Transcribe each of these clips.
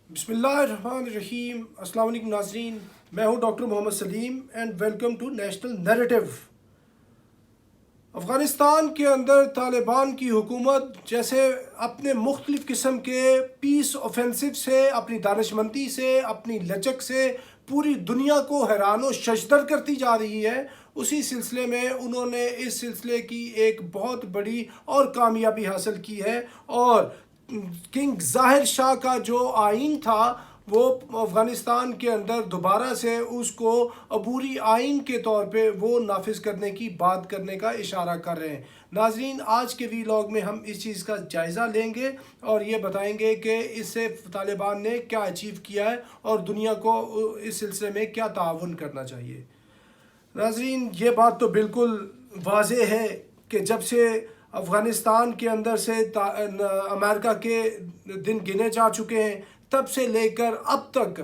بسم اللہ الرحمن الرحیم۔ السلام علیکم ناظرین، میں ہوں doctor Muhammad Saleem and welcome to national narrative. Afghanistan کے اندر طالبان کی حکومت جیسے اپنے مختلف قسم کے پیس آفینسو سے، اپنی دانشمندی سے، اپنی لچک سے پوری دنیا کو حیران و ششدر کرتی جا رہی ہے، اسی سلسلے میں انہوں نے اس سلسلے کی ایک بہت بڑی اور کامیابی حاصل کی ہے، اور کنگ ظاہر شاہ کا جو آئین تھا وہ افغانستان کے اندر دوبارہ سے اس کو عبوری آئین کے طور پہ وہ نافذ کرنے کی بات کرنے کا اشارہ کر رہے ہیں۔ ناظرین، آج کے ویلاگ میں ہم اس چیز کا جائزہ لیں گے اور یہ بتائیں گے کہ اس سے طالبان نے کیا اچیو کیا ہے اور دنیا کو اس سلسلے میں کیا تعاون کرنا چاہیے۔ ناظرین، یہ بات تو بالکل واضح ہے کہ جب سے افغانستان کے اندر سے امریکہ کے دن گنے جا چکے ہیں، تب سے لے کر اب تک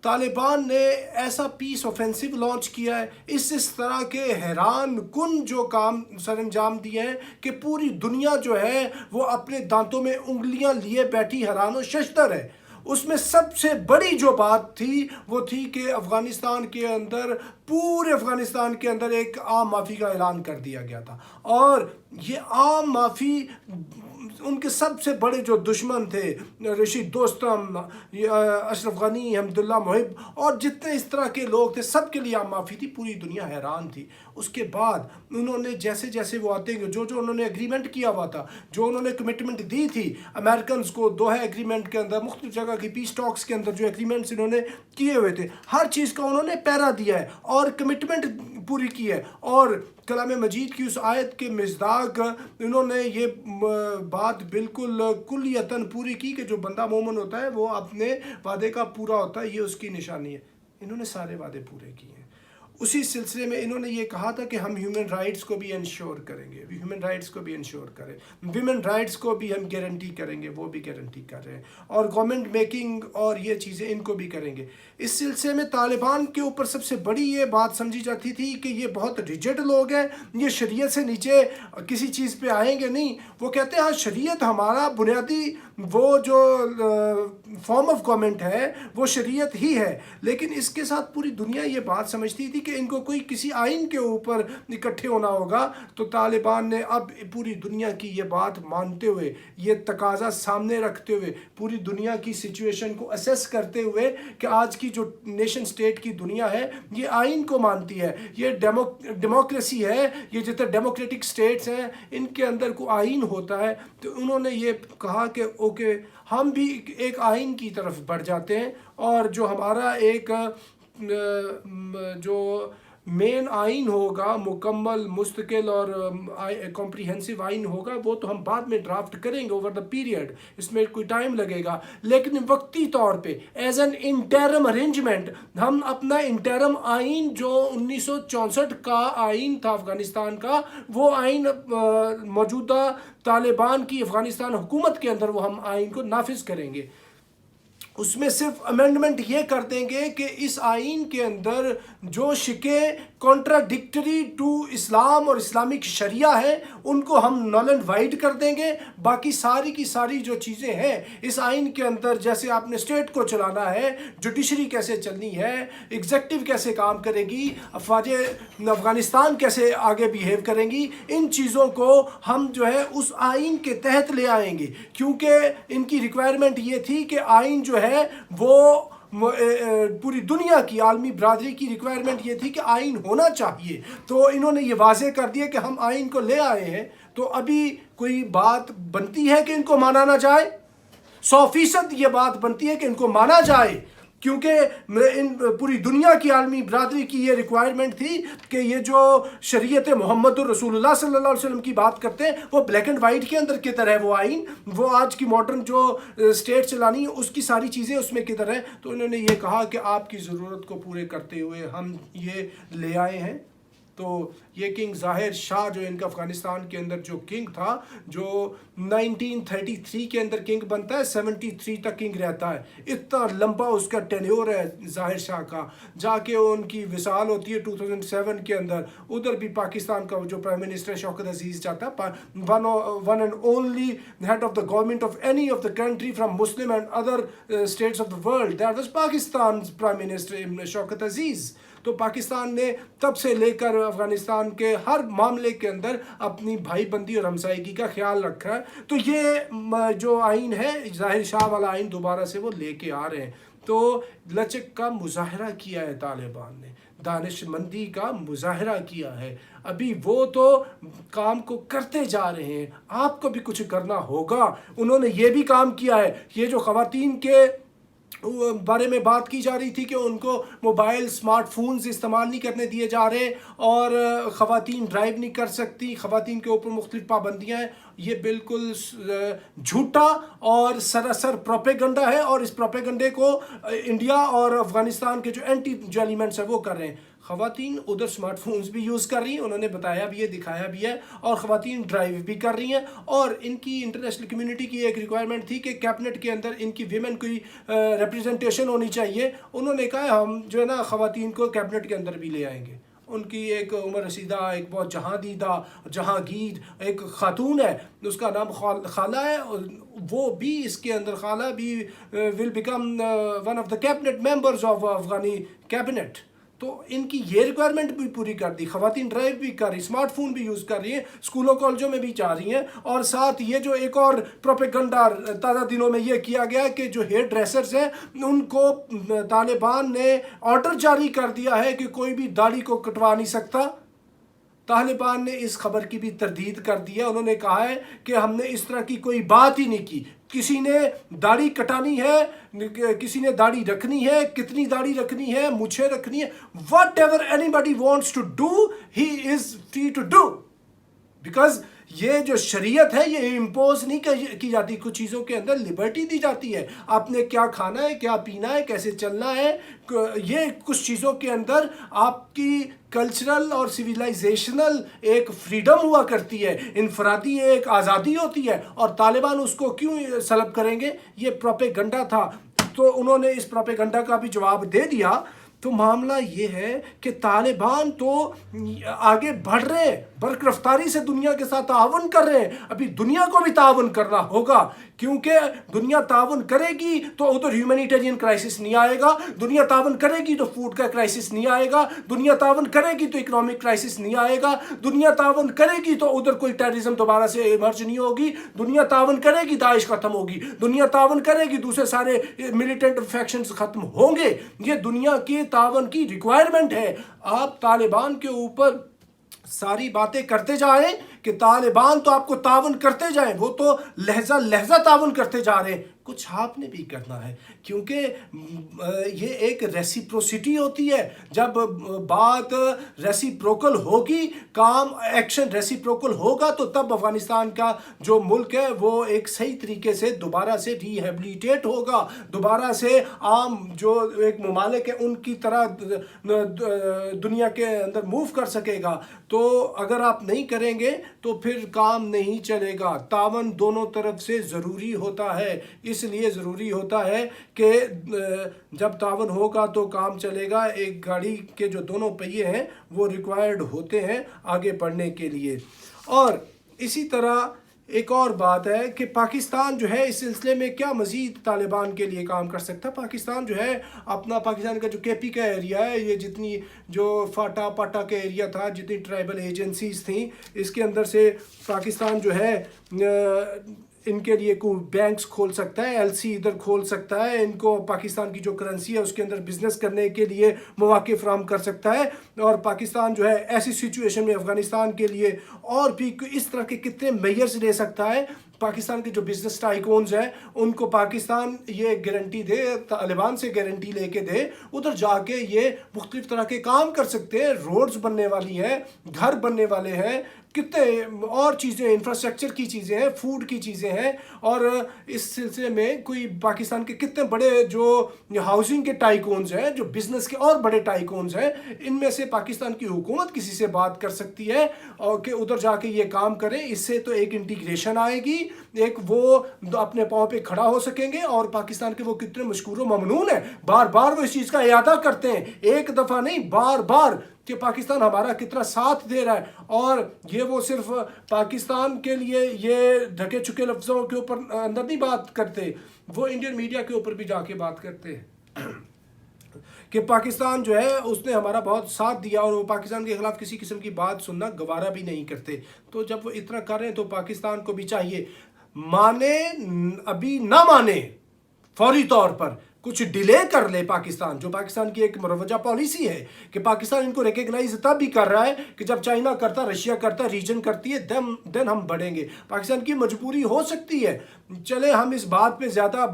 طالبان نے ایسا پیس آفینسو لانچ کیا ہے، اس طرح کے حیران کن جو کام سر انجام دیے ہیں کہ پوری دنیا جو ہے وہ اپنے دانتوں میں انگلیاں لیے بیٹھی حیران و ششدر ہے۔ اس میں سب سے بڑی جو بات تھی وہ تھی کہ افغانستان کے اندر، پورے افغانستان کے اندر ایک عام معافی کا اعلان کر دیا گیا تھا، اور یہ عام معافی ان کے سب سے بڑے جو دشمن تھے، رشید دوستم، اشرف غنی، حمداللہ محب اور جتنے اس طرح کے لوگ تھے، سب کے لیے عام معافی تھی، پوری دنیا حیران تھی۔ اس کے بعد انہوں نے جیسے جیسے وہ آتے ہیں، جو انہوں نے اگریمنٹ کیا ہوا تھا، جو انہوں نے کمٹمنٹ دی تھی امریکنز کو دوحہ اگریمنٹ کے اندر، مختلف جگہ کی پیس ٹاکس کے اندر جو اگریمنٹس انہوں نے کیے ہوئے تھے، ہر چیز کا انہوں نے پیرا دیا ہے اور کمٹمنٹ پوری کی ہے، اور کلام مجید کی اس آیت کے مصداق انہوں نے یہ بات بالکل کلیتاً پوری کی کہ جو بندہ مومن ہوتا ہے وہ اپنے وعدے کا پورا ہوتا ہے، یہ اس کی نشانی ہے۔ انہوں نے سارے وعدے پورے کیے ہیں۔ اسی سلسلے میں انہوں نے یہ کہا تھا کہ ہم ہیومن رائٹس کو بھی انشور کریں گے، ہیومن رائٹس کو بھی انشور کریں، ویمن رائٹس کو بھی ہم گارنٹی کریں گے، وہ بھی گارنٹی کر رہے ہیں، اور گورنمنٹ میکنگ اور یہ چیزیں ان کو بھی کریں گے۔ اس سلسلے میں طالبان کے اوپر سب سے بڑی یہ بات سمجھی جاتی تھی کہ یہ بہت ریجڈ لوگ ہیں، یہ شریعت سے نیچے کسی چیز پہ آئیں گے نہیں۔ وہ کہتے ہیں ہاں، شریعت ہمارا بنیادی وہ جو فارم آف گورنمنٹ ہے وہ شریعت ہی ہے، لیکن اس کے ساتھ پوری دنیا یہ بات سمجھتی تھی کہ ان کو کوئی کسی آئین کے اوپر اکٹھے ہونا ہوگا۔ تو طالبان نے اب پوری دنیا کی یہ بات مانتے ہوئے، یہ تقاضا سامنے رکھتے ہوئے، پوری دنیا کی سچویشن کو اسیس کرتے ہوئے کہ آج کی جو نیشن سٹیٹ کی دنیا ہے یہ آئین کو مانتی ہے، یہ ڈیموکریسی ہے، یہ جتنے ڈیموکریٹک سٹیٹس ہیں ان کے اندر کو آئین ہوتا ہے۔ تو انہوں نے یہ کہا کہ اوکے، ہم بھی ایک آئین کی طرف بڑھ جاتے ہیں، اور جو ہمارا ایک جو مین آئین ہوگا، مکمل، مستقل اور کمپریہنسو آئین ہوگا، وہ تو ہم بعد میں ڈرافٹ کریں گے اوور دا پیریڈ، اس میں کوئی ٹائم لگے گا، لیکن وقتی طور پہ ایز این انٹرم ارینجمنٹ ہم اپنا انٹرم آئین جو 1964 کا آئین تھا افغانستان کا، وہ آئین موجودہ طالبان کی افغانستان حکومت کے اندر وہ ہم آئین کو نافذ کریں گے۔ اس میں صرف امینڈمنٹ یہ کر دیں گے کہ اس آئین کے اندر جو شکیں کانٹراڈکٹری ٹو اسلام اور اسلامک شریعہ ہیں ان کو ہم نل اینڈ وائڈ کر دیں گے۔ باقی ساری کی ساری جو چیزیں ہیں اس آئین کے اندر، جیسے آپ نے اسٹیٹ کو چلانا ہے، جوڈیشری کیسے چلنی ہے، ایگزیکٹو کیسے کام کرے گی، افواج افغانستان کیسے آگے بیہیو کریں گی، ان چیزوں کو ہم جو ہے اس آئین کے تحت لے آئیں گے، کیونکہ ان کی ریکوائرمنٹ یہ تھی کہ آئین جو ہے وہ پوری دنیا کی عالمی برادری کی ریکوائرمنٹ یہ تھی کہ آئین ہونا چاہیے۔ تو انہوں نے یہ واضح کر دیا کہ ہم آئین کو لے آئے ہیں، تو ابھی کوئی بات بنتی ہے کہ ان کو مانا نہ جائے؟ 100% یہ بات بنتی ہے کہ ان کو مانا جائے، کیونکہ پوری دنیا کی عالمی برادری کی یہ ریکوائرمنٹ تھی کہ یہ جو شریعت محمد الرسول اللہ صلی اللہ علیہ وسلم کی بات کرتے ہیں وہ بلیک اینڈ وائٹ کے اندر کدھر ہے وہ آئین، وہ آج کی ماڈرن جو اسٹیٹ چلانی ہے اس کی ساری چیزیں اس میں کدھر ہیں۔ تو انہوں نے یہ کہا کہ آپ کی ضرورت کو پورے کرتے ہوئے ہم یہ لے آئے ہیں۔ تو یہ کنگ ظاہر شاہ جو ان کا افغانستان کے اندر جو کنگ تھا، جو 1933 کے اندر کنگ بنتا ہے، 73 تک کنگ رہتا ہے، اتنا لمبا اس کا ٹینیور ہے ظاہر شاہ کا۔ جا کے ان کی وصال ہوتی ہے 2007 کے اندر، ادھر بھی پاکستان کا جو پرائم منسٹر شوکت عزیز چاہتا ہے، one and only head of the government of any of the country from Muslim and other states of the world, that was Pakistan prime minister Shaukat Aziz. تو پاکستان نے تب سے لے کر افغانستان کے ہر معاملے کے اندر اپنی بھائی بندی اور ہمسائیگی کا خیال رکھا ہے۔ تو یہ جو آئین ہے، ظاہر شاہ والا آئین دوبارہ سے وہ لے کے آ رہے ہیں۔ تو لچک کا مظاہرہ کیا ہے طالبان نے، دانش مندی کا مظاہرہ کیا ہے۔ ابھی وہ تو کام کو کرتے جا رہے ہیں، آپ کو بھی کچھ کرنا ہوگا۔ انہوں نے یہ بھی کام کیا ہے، یہ جو خواتین کے بارے میں بات کی جا رہی تھی کہ ان کو موبائل اسمارٹ فونز استعمال نہیں کرنے دیے جا رہے اور خواتین ڈرائیو نہیں کر سکتی، خواتین کے اوپر مختلف پابندیاں ہیں، یہ بالکل جھوٹا اور سراسر پروپیگنڈا ہے، اور اس پروپیگنڈے کو انڈیا اور افغانستان کے جو اینٹی جو ایلیمنٹس ہیں وہ کر رہے ہیں۔ خواتین ادھر اسمارٹ فونز بھی یوز کر رہی ہیں، انہوں نے بتایا بھی ہے، دکھایا بھی ہے، اور خواتین ڈرائیو بھی کر رہی ہیں، اور ان کی انٹرنیشنل کمیونٹی کی ایک ریکوائرمنٹ تھی کہ کیبنٹ کے اندر ان کی ویمن کی ریپریزنٹیشن ہونی چاہیے۔ انہوں نے کہا ہم جو ہے نا خواتین کو کیبنٹ کے اندر بھی لے آئیں گے۔ ان کی ایک عمر رسیدہ، ایک بہت جہاں دیدہ، جہانگیر ایک خاتون ہے، اس کا نام خالہ ہے، وہ بھی اس کے اندر، خالہ بھی will become one of the cabinet members of Afghani cabinet. تو ان کی یہ ریکوائرمنٹ بھی پوری کر دی، خواتین ڈرائیو بھی کر رہی، اسمارٹ فون بھی یوز کر رہی ہیں، اسکولوں کالجوں میں بھی جا رہی ہیں، اور ساتھ یہ جو ایک اور پروپیگنڈا تازہ دنوں میں یہ کیا گیا کہ جو ہیئر ڈریسرز ہیں ان کو طالبان نے آرڈر جاری کر دیا ہے کہ کوئی بھی داڑھی کو کٹوا نہیں سکتا۔ طالبان نے اس خبر کی بھی تردید کر دی ہے، انہوں نے کہا ہے کہ ہم نے اس طرح کی کوئی بات ہی نہیں کی، کسی نے داڑھی کٹانی ہے، کسی نے داڑھی رکھنی ہے، کتنی داڑھی رکھنی ہے، مچھیں رکھنی ہے، whatever anybody wants to do he is free to do, because یہ جو شریعت ہے یہ امپوز نہیں کی جاتی، کچھ چیزوں کے اندر لبرٹی دی جاتی ہے، آپ نے کیا کھانا ہے، کیا پینا ہے، کیسے چلنا ہے، یہ کچھ چیزوں کے اندر آپ کی کلچرل اور سویلائزیشنل ایک فریڈم ہوا کرتی ہے، انفرادی ایک آزادی ہوتی ہے، اور طالبان اس کو کیوں سلب کریں گے؟ یہ پروپیگنڈا تھا۔ تو انہوں نے اس پروپیگنڈا کا بھی جواب دے دیا۔ تو معاملہ یہ ہے کہ طالبان تو آگے بڑھ رہے ہیں، برق رفتاری سے دنیا کے ساتھ تعاون کر رہے ہیں، ابھی دنیا کو بھی تعاون کرنا ہوگا، کیونکہ دنیا تعاون کرے گی تو ادھر ہیومینیٹیرین کرائسس نہیں آئے گا، دنیا تعاون کرے گی تو فوڈ کا کرائسس نہیں آئے گا، دنیا تعاون کرے گی تو اکنامک کرائسس نہیں آئے گا، دنیا تعاون کرے گی تو ادھر کوئی ٹیررزم دوبارہ سے ایمرج نہیں ہوگی، دنیا تعاون کرے گی داعش ختم ہوگی، دنیا تعاون کرے گی دوسرے سارے ملیٹنٹ فیکشنز ختم ہوں گے۔ یہ دنیا کے تعاون کی ریکوائرمنٹ ہے۔ آپ طالبان کے اوپر ساری باتیں کرتے جائیں کہ طالبان تو آپ کو تعاون کرتے جائیں، وہ تو لہجہ لہجہ تعاون کرتے جا رہے ہیں، کچھ آپ نے بھی کرنا ہے، کیونکہ یہ ایک ریسیپروسٹی ہوتی ہے۔ جب بات ریسیپروکل ہوگی، کام ایکشن ریسیپروکل ہوگا، تو تب افغانستان کا جو ملک ہے وہ ایک صحیح طریقے سے دوبارہ سے ریہیبلیٹیٹ ہوگا، دوبارہ سے عام جو ایک ممالک ہے ان کی طرح دنیا کے اندر موو کر سکے گا۔ تو اگر آپ نہیں کریں گے تو پھر کام نہیں چلے گا۔ تعاون دونوں طرف سے ضروری ہوتا ہے، اس لیے ضروری ہوتا ہے کہ جب تعاون ہوگا تو کام چلے گا۔ ایک گاڑی کے جو دونوں پہیے ہیں وہ ریکوائرڈ ہوتے ہیں آگے بڑھنے کے لیے۔ اور اسی طرح ایک اور بات ہے کہ پاکستان جو ہے اس سلسلے میں کیا مزید طالبان کے لیے کام کر سکتا ہے۔ پاکستان جو ہے اپنا، پاکستان کا جو کے پی کا ایریا ہے، یہ جتنی جو فاٹا پاٹا کا ایریا تھا، جتنی ٹرائبل ایجنسیز تھیں، اس کے اندر سے پاکستان جو ہے ان کے لیے کوئی بینکس کھول سکتا ہے، ایل سی ادھر کھول سکتا ہے، ان کو پاکستان کی جو کرنسی ہے اس کے اندر بزنس کرنے کے لیے مواقع فراہم کر سکتا ہے۔ اور پاکستان جو ہے ایسی سچویشن میں افغانستان کے لیے اور بھی اس طرح کے کتنے میئرز لے سکتا ہے پاکستان کے جو بزنس ٹائکونز ہیں ان کو پاکستان یہ گارنٹی دے، طالبان سے گارنٹی لے کے دے، ادھر جا کے یہ مختلف طرح کے کام کر سکتے ہیں، روڈز بننے والی ہیں، گھر بننے والے ہیں، کتنے اور چیزیں، انفراسٹرکچر کی چیزیں ہیں، فوڈ کی چیزیں ہیں، اور اس سلسلے میں کوئی پاکستان کے کتنے بڑے جو ہاؤسنگ کے ٹائکونز ہیں، جو بزنس کے اور بڑے ٹائکونز ہیں، ان میں سے پاکستان کی حکومت کسی سے بات کر سکتی ہے اور کہ ادھر جا کے یہ کام کریں. اس سے تو ایک انٹیگریشن آئے گی، ایک وہ اپنے پاؤں پہ کھڑا ہو سکیں گے. اور پاکستان کے وہ کتنے مشکور و ممنون ہیں، بار بار وہ اس چیز کا اعادہ کرتے ہیں، ایک دفعہ نہیں بار بار، کہ پاکستان ہمارا کتنا ساتھ دے رہا ہے. اور یہ وہ صرف پاکستان کے لیے یہ ڈھکے چکے لفظوں کے اوپر اندر نہیں بات کرتے، وہ انڈین میڈیا کے اوپر بھی جا کے بات کرتے ہیں کہ پاکستان جو ہے اس نے ہمارا بہت ساتھ دیا، اور وہ پاکستان کے خلاف کسی قسم کی بات سننا گوارا بھی نہیں کرتے. تو جب وہ اتنا کر رہے ہیں تو پاکستان کو بھی چاہیے، مانے ابھی نہ مانے، فوری طور پر کچھ ڈیلے کر لے پاکستان، جو پاکستان کی ایک مروجہ پالیسی ہے کہ پاکستان ان کو ریکگنائز تب بھی کر رہا ہے کہ جب چائنا کرتا، رشیا کرتا، ریجن کرتی ہے، دین ہم بڑھیں گے. پاکستان کی مجبوری ہو سکتی ہے. چلے ہم اس بات پہ زیادہ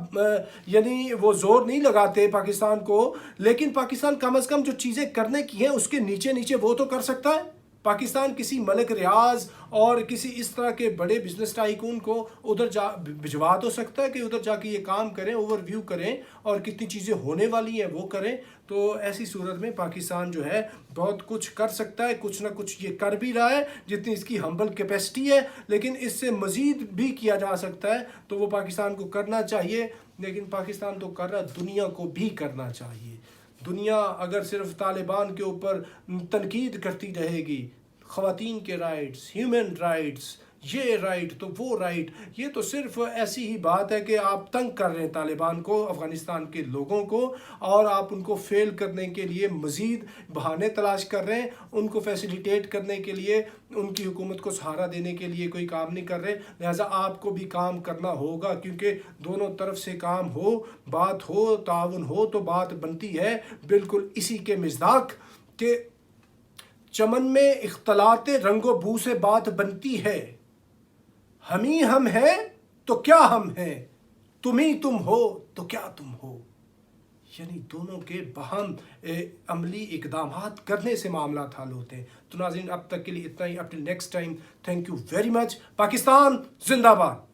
یعنی وہ زور نہیں لگاتے پاکستان کو، لیکن پاکستان کم از کم جو چیزیں کرنے کی ہیں اس کے نیچے نیچے وہ تو کر سکتا ہے. پاکستان کسی ملک ریاض اور کسی اس طرح کے بڑے بزنس ٹائکون کو ادھر جا بھجوا تو سکتا ہے کہ ادھر جا کے یہ کام کریں، اوور ویو کریں، اور کتنی چیزیں ہونے والی ہیں وہ کریں. تو ایسی صورت میں پاکستان جو ہے بہت کچھ کر سکتا ہے، کچھ نہ کچھ یہ کر بھی رہا ہے جتنی اس کی ہمبل کیپیسٹی ہے، لیکن اس سے مزید بھی کیا جا سکتا ہے. تو وہ پاکستان کو کرنا چاہیے، لیکن پاکستان تو کر رہا، دنیا کو بھی کرنا چاہیے. دنیا اگر صرف طالبان کے اوپر تنقید کرتی رہے گی، خواتین کے رائٹس، ہیومن رائٹس، یہ رائٹ تو وہ رائٹ، یہ تو صرف ایسی ہی بات ہے کہ آپ تنگ کر رہے ہیں طالبان کو، افغانستان کے لوگوں کو، اور آپ ان کو فیل کرنے کے لیے مزید بہانے تلاش کر رہے ہیں، ان کو فیسیلیٹیٹ کرنے کے لیے، ان کی حکومت کو سہارا دینے کے لیے کوئی کام نہیں کر رہے. لہٰذا آپ کو بھی کام کرنا ہوگا، کیونکہ دونوں طرف سے کام ہو، بات ہو، تعاون ہو تو بات بنتی ہے. بالکل اسی کے مصداق کہ چمن میں اختلاط رنگ و بو سے بات بنتی ہے، ہم ہی ہم ہیں تو کیا ہم ہیں، تم ہی تم ہو تو کیا تم ہو. یعنی دونوں کے باہم عملی اقدامات کرنے سے معاملات حل ہوتے ہیں. تو ناظرین اب تک کے لیے اتنا ہی. Up till next time, thank you very much. Pakistan زندہ باد.